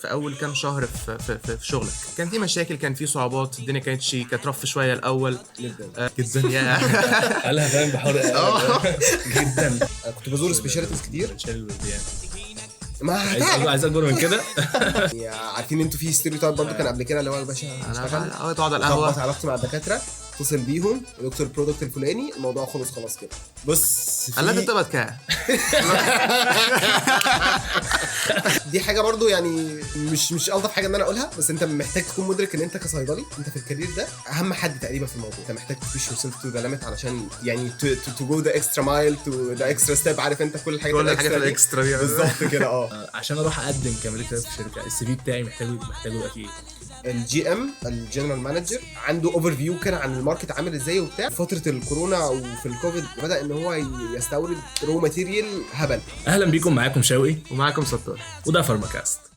في اول كام شهر في شغلك؟ كان في مشاكل، كان في صعوبات، الدنيا كانت رف شويه الاول جدا يا قالها فاهم بحر جدا. كنت بزور سبيشاليتيز كتير. ما عايز اكبر من كده. يعني عارفين انتوا في ستيريوتايب برضه كان قبل كده اللي هو يا باشا انا اشتغل تقعد على ظبط القهوه. علاقتي مع الدكاتره، اتصل بيهم دكتور البرودكت الفلاني، الموضوع خلاص كده. بص قال انت بتقبض كام؟ دي حاجه برضو يعني مش الطف حاجه ان انا اقولها، بس انت محتاج تكون مدرك ان انت كصيدلي انت في الكارير ده اهم حد تقريبا في الموضوع. انت محتاج تبوش يور سيلف تو ذا ليميت علشان يعني تو جو ذا اكسترا مايل تو ذا اكسترا ستيب. عارف انت كل الحاجات الاكسترا دي بالظبط كده. عشان اروح اقدم كمالك في شركه، السي في بتاعي محتاج يبقى فيه الجي ام الجنرال مانجر عنده اوفر فيو كده عن الماركت عامل ازاي وبتاع. فتره الكورونا وفي الكوفيد بدا ان هو يستورد رو ماتيريال هبل. اهلا بيكم، معاكم شوقي ومعاكم ستار، وده فارماكاست.